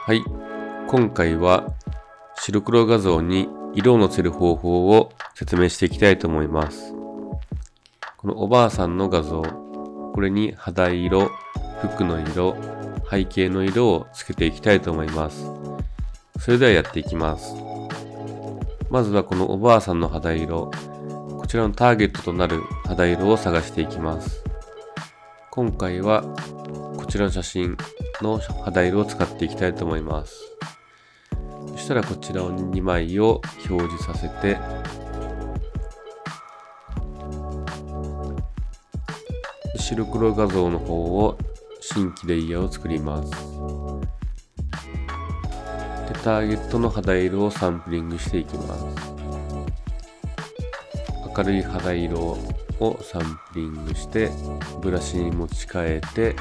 はい、今回は白黒画像に色をのせる方法を説明していきたいと思います。このおばあさんの画像、これに肌色、服の色、背景の色をつけていきたいと思います。それではやっていきます。まずはこのおばあさんの肌色、こちらのターゲットとなる肌色を探していきます。今回はこちらの写真の肌色を使っていきたいと思います。そしたらこちらを2枚を表示させて、白黒画像の方を新規レイヤーを作ります。で、ターゲットの肌色をサンプリングしていきます。明るい肌色をサンプリングしてブラシに持ち替えて、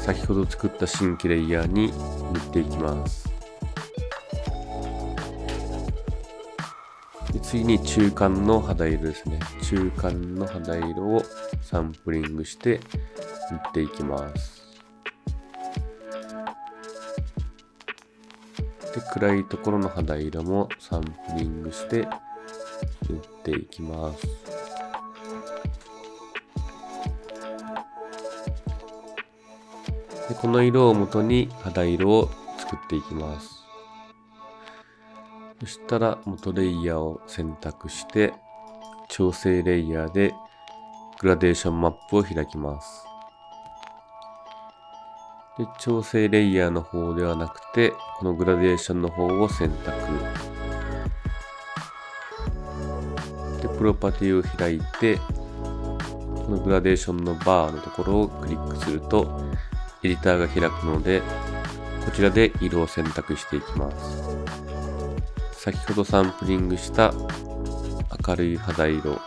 先ほど作った新規レイヤーに塗っていきます。で、次に中間の肌色ですね。中間の肌色をサンプリングして塗っていきます。で、暗いところの肌色もサンプリングして塗っていきます。で、この色を元に肌色を作っていきます。そしたら元レイヤーを選択して調整レイヤーでグラデーションマップを開きます。で、調整レイヤーの方ではなくてこのグラデーションの方を選択で、プロパティを開いてこのグラデーションのバーのところをクリックするとエディターが開くので、こちらで色を選択していきます。先ほどサンプリングした明るい肌色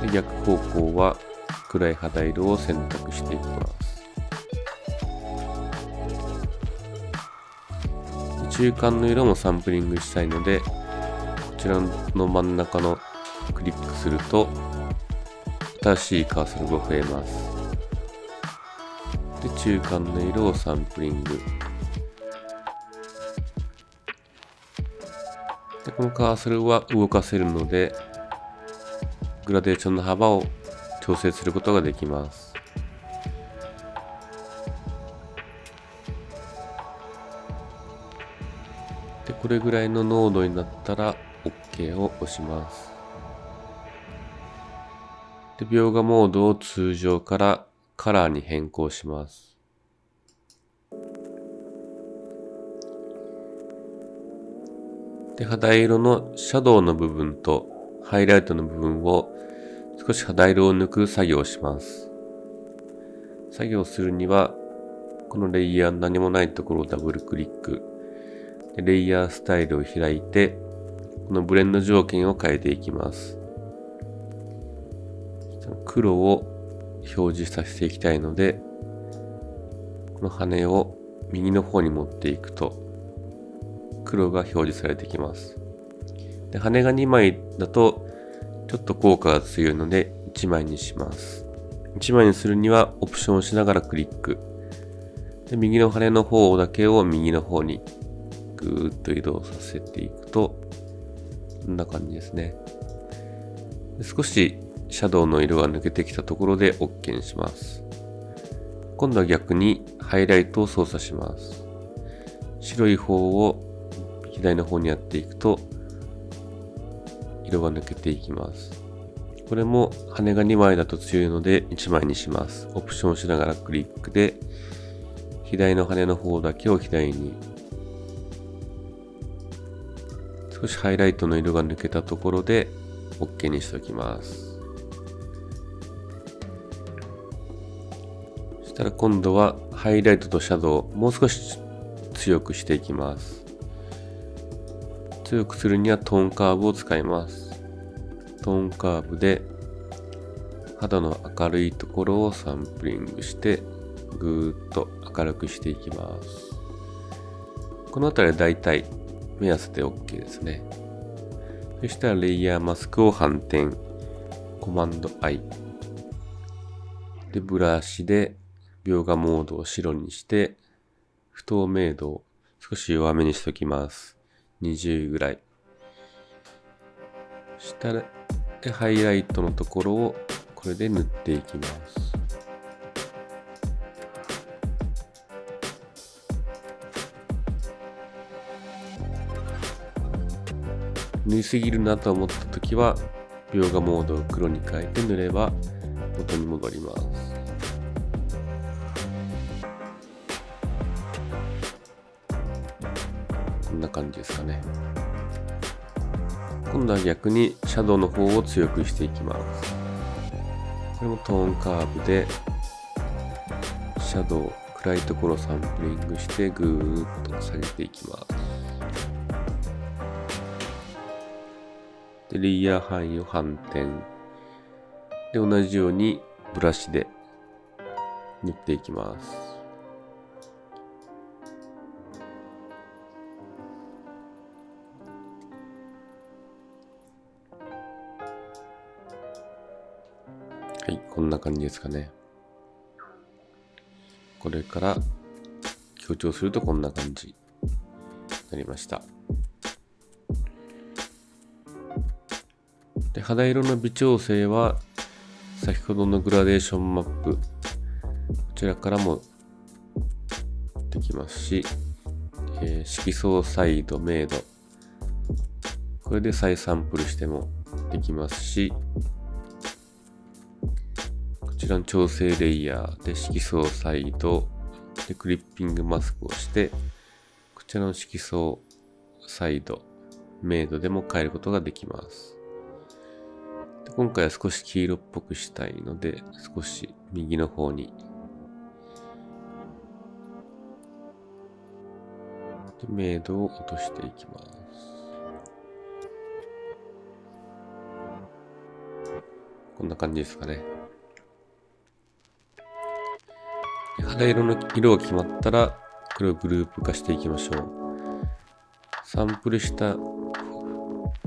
で、逆方向は暗い肌色を選択していきます。中間の色もサンプリングしたいので、こちらの真ん中のクリックすると新しいカーソルが増えます。で、中間の色をサンプリングで、このカーソルは動かせるのでグラデーションの幅を調整することができます。で、これぐらいの濃度になったら OK を押します。で、描画モードを通常からカラーに変更します。で、肌色のシャドウの部分とハイライトの部分を少し肌色を抜く作業をします。作業するにはこのレイヤー何もないところをダブルクリックで、レイヤースタイルを開いてこのブレンド条件を変えていきます。黒を表示させていきたいので、この羽を右の方に持っていくと黒が表示されてきます。で、羽が2枚だとちょっと効果が強いので1枚にします。1枚にするにはオプションをしながらクリックで、右の羽の方だけを右の方にぐーっと移動させていくとこんな感じですね。で、少しシャドウの色が抜けてきたところで OK にします。今度は逆にハイライトを操作します。白い方を左の方にやっていくと色が抜けていきます。これも羽が2枚だと強いので1枚にします。オプションをしながらクリックで左の羽の方だけを左に、少しハイライトの色が抜けたところで OK にしておきます。そしたら今度はハイライトとシャドウをもう少し強くしていきます。強くするにはトーンカーブを使います。トーンカーブで肌の明るいところをサンプリングしてぐーっと明るくしていきます。この辺りはだいたい目安で OK ですね。そしたらレイヤーマスクを反転、コマンド I でブラシで描画モードを白にして、不透明度を少し弱めにしておきます。20ぐらい。したら、ハイライトのところをこれで塗っていきます。縫いすぎるなと思ったときは、描画モードを黒に変えて塗れば元に戻ります。こんな感じですかね。今度は逆にシャドウの方を強くしていきます。これもトーンカーブでシャドウ、暗いところをサンプリングしてぐーっと下げていきます。でレイヤー範囲を反転で同じようにブラシで塗っていきます。はい、こんな感じですかね。これから強調するとこんな感じになりました。で肌色の微調整は先ほどのグラデーションマップこちらからもできますし、色相サイド明度これで再サンプルしてもできますし、こちらの調整レイヤーで色相サイドでクリッピングマスクをしてこちらの色相サイド明度でも変えることができます。今回は少し黄色っぽくしたいので少し右の方に明度を落としていきます。こんな感じですかね。肌色の色が決まったらこれをグループ化していきましょう。サンプルした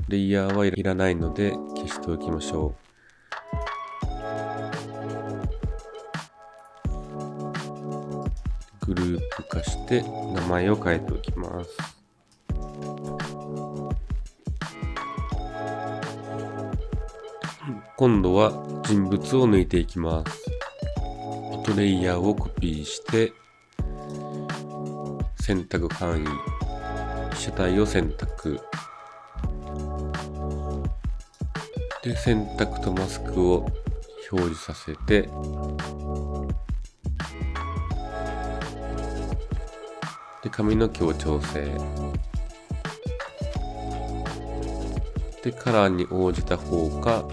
レイヤーはいらないので消しておきましょう。グループ化して名前を変えておきます。今度は人物を抜いていきます。フォトレイヤーをコピーして選択範囲被写体を選択で選択とマスクを表示させてで髪の毛を調整でカラーに応じた方か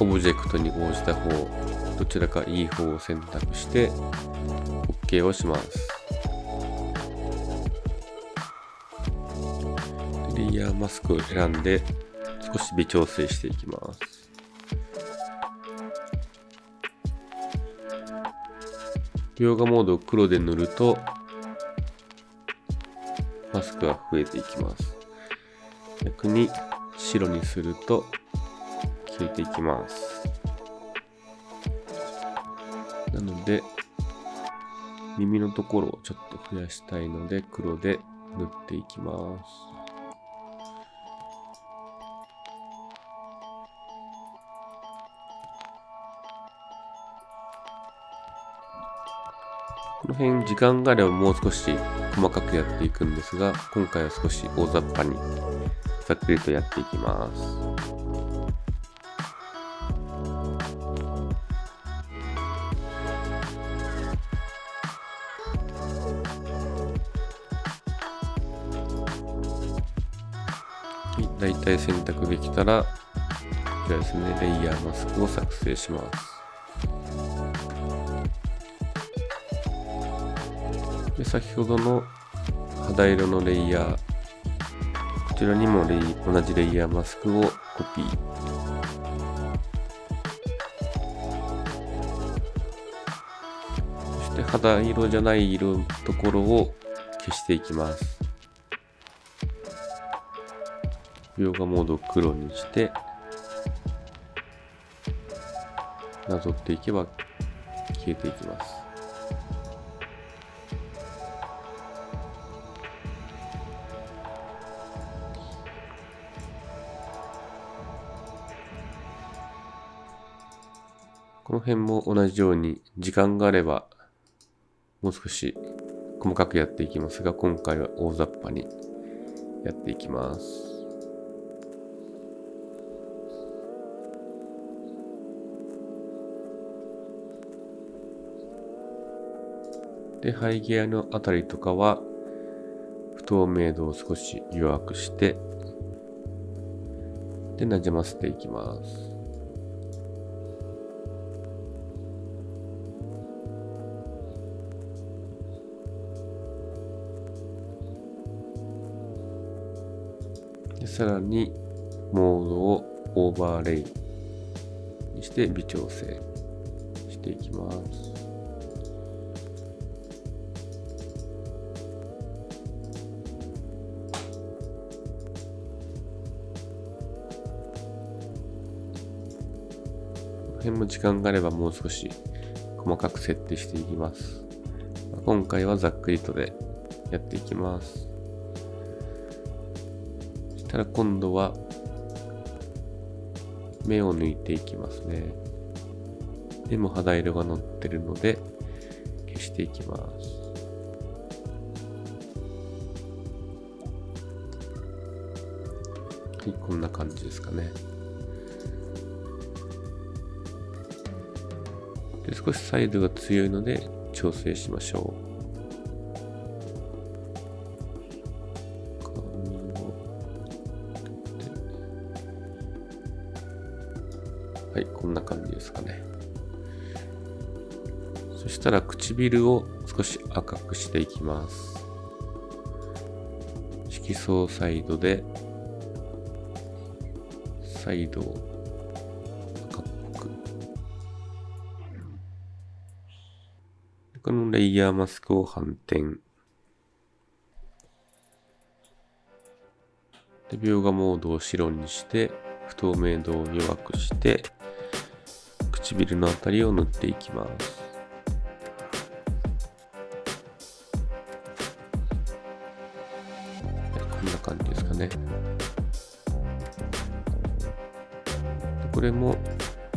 オブジェクトに応じた方どちらかいい方を選択して OK をします。レイヤーマスクを選んで少し微調整していきます。描画モードを黒で塗るとマスクが増えていきます。逆に白にすると消えていきます。なので耳のところをちょっと増やしたいので黒で塗っていきます。この辺時間があればもう少し細かくやっていくんですが、今回は少し大雑把にざっくりとやっていきます。だいたい選択できたら、こちらですね、レイヤーマスクを作成します。で先ほどの肌色のレイヤー、こちらにも同じレイヤーマスクをコピー。そして肌色じゃない色のところを消していきます。描画モードを黒にしてなぞっていけば消えていきます。この辺も同じように時間があればもう少し細かくやっていきますが、今回は大雑把にやっていきます。で、ハギアのあたりとかは不透明度を少し弱くして、で、なじませていきます。で、さらにモードをオーバーレイにして微調整していきます。この辺も時間があればもう少し細かく設定していきます。今回はざっくりとでやっていきます。そしたら今度は目を抜いていきますね。目も肌色が乗ってるので消していきます。はい、こんな感じですかね。で、少しサイドが強いので調整しましょう。はい、こんな感じですかね。そしたら唇を少し赤くしていきます。色相サイドでサイドを赤っぽく。このレイヤーマスクを反転。で、描画モードを白にして不透明度を弱くして唇のあたりを塗っていきます。はい、こんな感じですかね。これも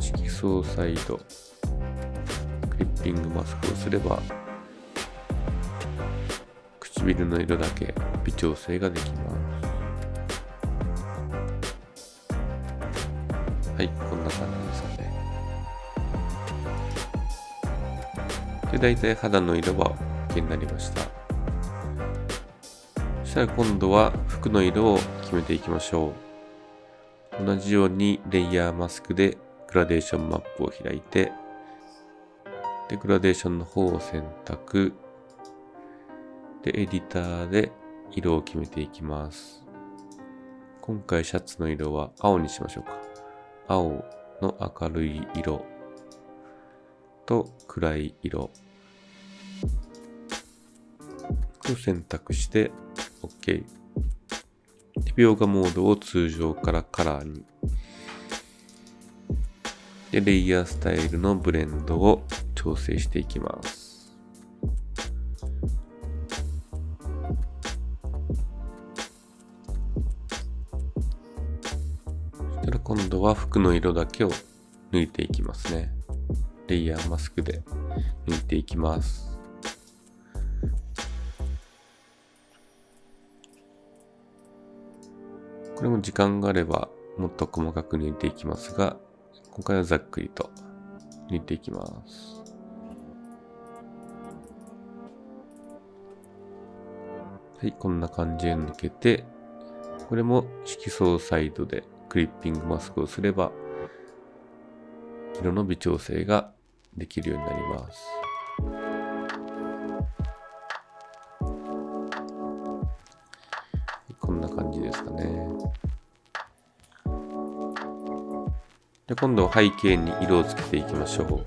色相サイドクリッピングマスクをすれば唇の色だけ微調整ができます。はい、こんな感じですかね。で、だいたい肌の色は OK になりました。そしたら今度は服の色を決めていきましょう。同じようにレイヤーマスクでグラデーションマップを開いて、で、グラデーションの方を選択。で、エディターで色を決めていきます。今回シャツの色は青にしましょうか。青の明るい色と暗い色を選択して OK。描画モードを通常からカラーに。で、レイヤースタイルのブレンドを調整していきます。そしたら今度は服の色だけを抜いていきますね。レイヤーマスクで抜いていきます。これも時間があればもっと細かく抜いていきますが、今回はざっくりと抜いていきます。はい、こんな感じで抜けて、これも色相サイドでクリッピングマスクをすれば色の微調整ができるようになります。こんな感じですかね。で、今度は背景に色をつけていきましょう。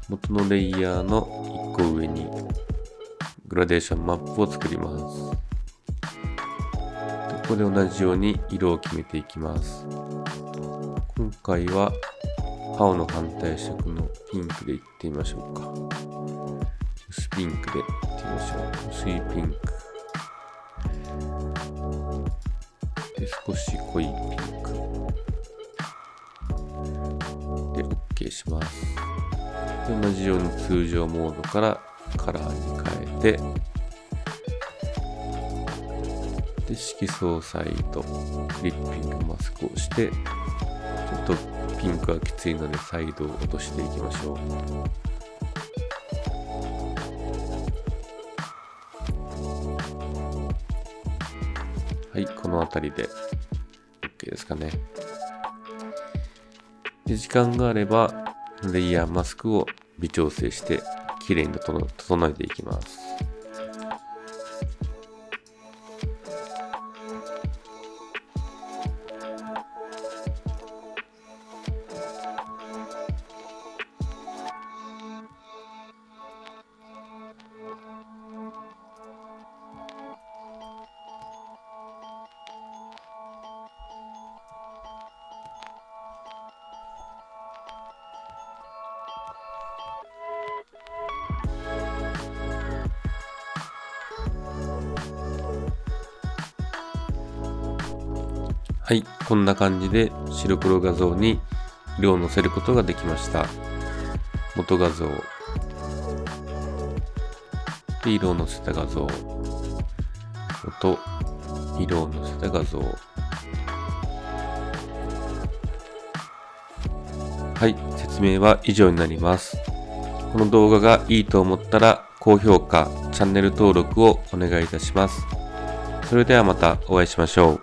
元のレイヤーの1個上にグラデーションマップを作ります。ここで同じように色を決めていきます。今回は青の反対色のピンクでいってみましょうか。薄ピンクでいってみましょう。薄いピンクで少し濃いピンク OK します。で同じように通常モードからカラーに変えて、で色相サイドクリッピングマスクをして、ちょっとピンクがきついのでサイドを落としていきましょう。はい、この辺りで OK ですかね。で時間があればレイヤーマスクを微調整してきれいに整えていきます。はい、こんな感じで白黒画像に色をのせることができました。元画像で色をのせた画像、元色をのせた画像。はい、説明は以上になります。この動画がいいと思ったら高評価、チャンネル登録をお願いいたします。それではまたお会いしましょう。